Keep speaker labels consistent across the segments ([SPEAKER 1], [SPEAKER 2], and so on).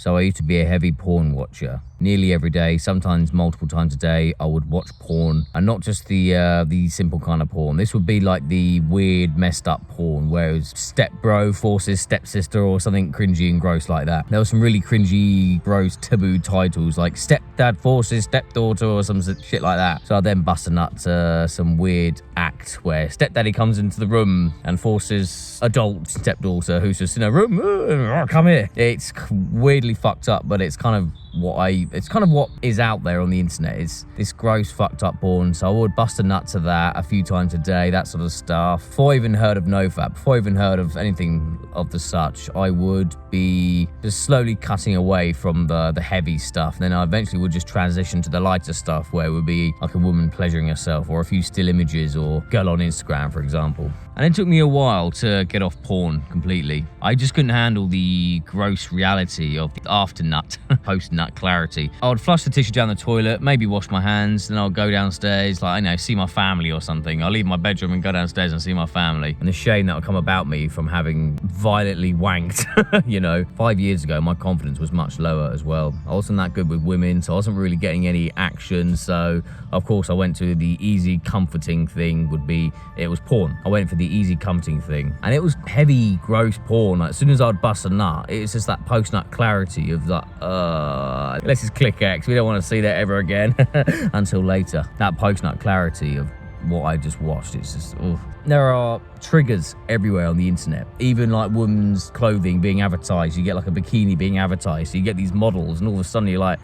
[SPEAKER 1] So I used to be a heavy porn watcher. Nearly every day, sometimes multiple times a day, I would watch porn. And not just the simple kind of porn. This would be like the weird, messed up porn, where it was stepbro forces stepsister or something cringy and gross like that. There were some really cringy, gross, taboo titles like stepdad forces stepdaughter or some shit like that. So I then bust a nut to some weird act where stepdaddy comes into the room and forces adult stepdaughter who's just in a room, come here. It's weirdly fucked up, but it's kind of what is out there on the internet. It's this gross fucked up porn. So I would bust a nut to that a few times a day, that sort of stuff. Before I even heard of NoFap, before I even heard of anything of the such, I would be just slowly cutting away from the heavy stuff. Then I eventually would just transition to the lighter stuff, where it would be like a woman pleasuring herself or a few still images or girl on Instagram, for example. And it took me a while to get off porn completely. I just couldn't handle the gross reality of the after nut, post nut clarity. I would flush the tissue down the toilet, maybe wash my hands, then I'll go downstairs, like, I know, see my family or something. I'll leave my bedroom and go downstairs and see my family. And the shame that would come about me from having violently wanked, 5 years ago, my confidence was much lower as well. I wasn't that good with women, so I wasn't really getting any action. So, of course, I went to the easy comforting thing it was porn. I went for the easy comforting thing. And it was heavy, gross porn. Like, as soon as I'd bust a nut, it's just that post-nut clarity of that, let's just click X. We don't want to see that ever again until later. That post-nut clarity of what I just watched, it's just, ugh. There are triggers everywhere on the internet. Even like women's clothing being advertised. You get like a bikini being advertised. So you get these models and all of a sudden you're like,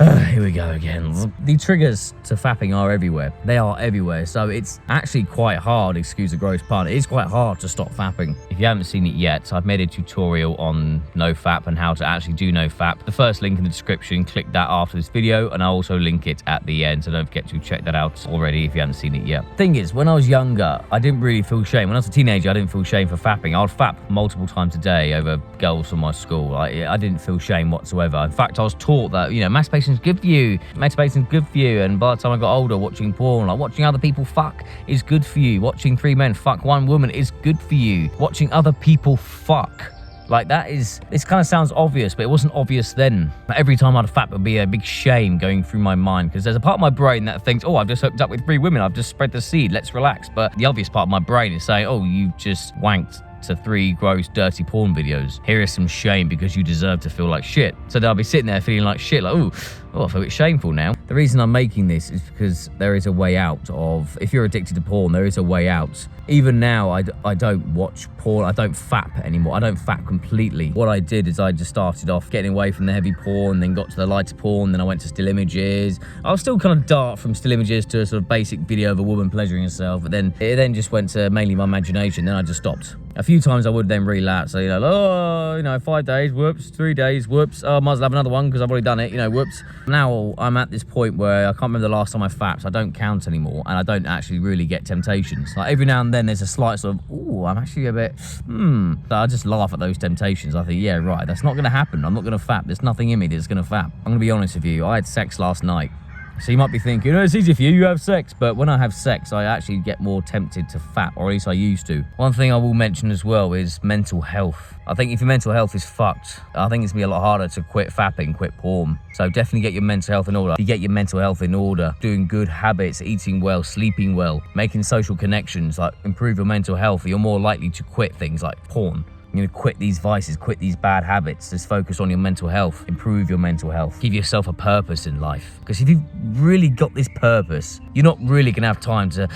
[SPEAKER 1] here we go again. The triggers to fapping are everywhere. They are everywhere. So it's actually quite hard, excuse the gross pun, it is quite hard to stop fapping. If you haven't seen it yet, I've made a tutorial on NoFap and how to actually do NoFap. The first link in the description, click that after this video, and I'll also link it at the end. So don't forget to check that out already if you haven't seen it yet. Thing is, when I was younger, I didn't really feel shame. When I was a teenager, I didn't feel shame for fapping. I would fap multiple times a day over girls from my school. I didn't feel shame whatsoever. In fact, I was taught that, masturbation's good for you. Masturbation's good for you. And by the time I got older, watching porn, like watching other people fuck is good for you. Watching 3 men fuck 1 woman is good for you. Watching other people fuck, like this kind of sounds obvious, but it wasn't obvious then. Every time I'd fap, it would be a big shame going through my mind, because there's a part of my brain that thinks, oh, I've just hooked up with 3 women, I've just spread the seed, let's relax. But the obvious part of my brain is saying, oh, you just wanked to 3 gross, dirty porn videos. Here is some shame because you deserve to feel like shit. So then I'll be sitting there feeling like shit, like, oh, I feel a bit shameful now. The reason I'm making this is because there is a way out of, if you're addicted to porn, there is a way out. Even now, I don't watch porn, I don't fap anymore, I don't fap completely. What I did is I just started off getting away from the heavy porn, then got to the lighter porn, then I went to still images. I was still kind of dart from still images to a sort of basic video of a woman pleasuring herself, but then it then just went to mainly my imagination, then I just stopped. A few times I would then relapse, so 5 days, whoops, 3 days, whoops, I might as well have another one because I've already done it, whoops. Now I'm at this point where I can't remember the last time I fapped, I don't count anymore, and I don't actually really get temptations. Like every now and then there's a slight sort of, I'm actually a bit, So I just laugh at those temptations. I think, yeah, right, that's not going to happen. I'm not going to fap. There's nothing in me that's going to fap. I'm going to be honest with you, I had sex last night. So you might be thinking, it's easy for you, you have sex. But when I have sex, I actually get more tempted to fap, or at least I used to. One thing I will mention as well is mental health. I think if your mental health is fucked, I think it's going to be a lot harder to quit fapping, quit porn. So definitely get your mental health in order. If you get your mental health in order, doing good habits, eating well, sleeping well, making social connections, like improve your mental health, you're more likely to quit things like porn. Quit these vices, quit these bad habits. Just focus on your mental health. Improve your mental health. Give yourself a purpose in life. Because if you've really got this purpose, you're not really going to have time to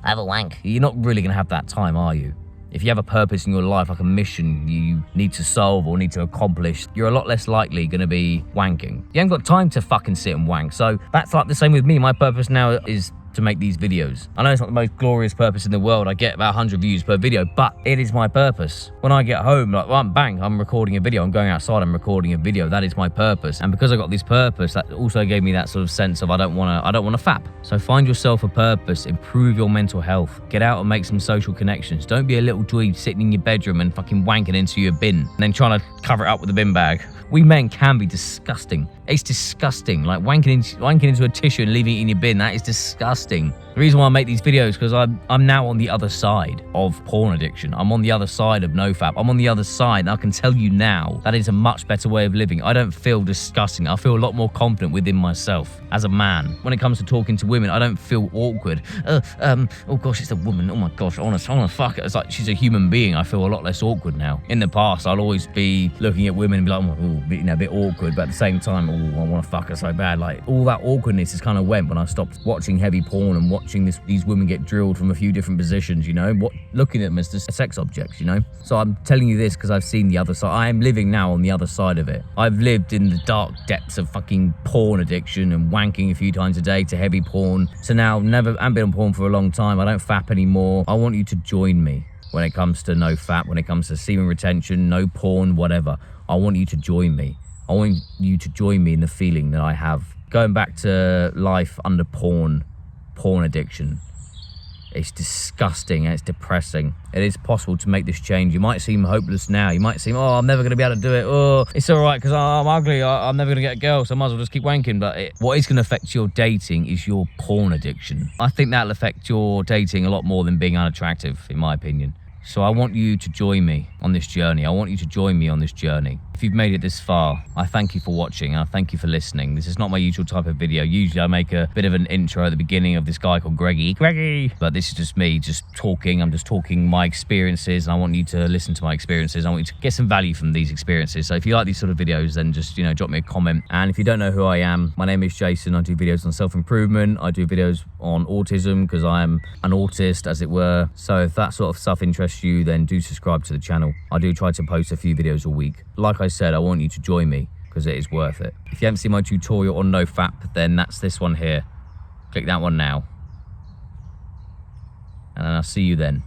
[SPEAKER 1] have a wank. You're not really going to have that time, are you? If you have a purpose in your life, like a mission you need to solve or need to accomplish, you're a lot less likely going to be wanking. You haven't got time to fucking sit and wank. So that's like the same with me. My purpose now is to make these videos. I know it's not the most glorious purpose in the world. I get about 100 views per video, but it is my purpose. When I get home, I'm recording a video. I'm going outside, I'm recording a video. That is my purpose. And because I got this purpose, that also gave me that sort of sense of I don't want to fap. So find yourself a purpose, improve your mental health, get out and make some social connections. Don't be a little dweeb sitting in your bedroom and fucking wanking into your bin and then trying to cover it up with a bin bag. We men can be disgusting. It's disgusting. Like wanking into a tissue and leaving it in your bin, that is disgusting. The reason why I make these videos because I'm now on the other side of porn addiction. I'm on the other side of nofap. I'm on the other side, and I can tell you now that is a much better way of living. I don't feel disgusting. I feel a lot more confident within myself as a man. When it comes to talking to women, I don't feel awkward. Oh gosh, it's a woman. Oh my gosh, I wanna fuck her. It's like she's a human being. I feel a lot less awkward now. In the past, I'll always be looking at women and be like, a bit awkward, but at the same time, I wanna fuck her so bad. Like all that awkwardness is kind of went when I stopped watching heavy porn and watching these women get drilled from a few different positions, you know, looking at them as just sex objects, you know. So I'm telling you this because I've seen the other side. I am living now on the other side of it. I've lived in the dark depths of fucking porn addiction and wanking a few times a day to heavy porn. So now I haven't been on porn for a long time. I don't fap anymore. I want you to join me when it comes to no fap, when it comes to semen retention, no porn, whatever. I want you to join me. I want you to join me in the feeling that I have going back to life under porn addiction. It's disgusting and it's depressing. It is possible to make this change. You might seem hopeless now. You might seem, I'm never going to be able to do it. Oh, it's all right because I'm ugly. I'm never going to get a girl, so I might as well just keep wanking. But what is going to affect your dating is your porn addiction. I think that'll affect your dating a lot more than being unattractive, in my opinion. So I want you to join me on this journey. I want you to join me on this journey. If you've made it this far, I thank you for watching and I thank you for listening. This is not my usual type of video. Usually I make a bit of an intro at the beginning of this guy called Greggy. But this is just me just talking. I'm just talking my experiences and I want you to listen to my experiences. I want you to get some value from these experiences. So if you like these sort of videos, then just, drop me a comment. And if you don't know who I am, my name is Jason. I do videos on self-improvement. I do videos on autism because I am an autist, as it were. So if that sort of stuff interests you, then do subscribe to the channel. I do try to post a few videos a week. Like I said, I want you to join me because it is worth it. If you haven't seen my tutorial on nofap, then that's this one here. Click that one now. And I'll see you then.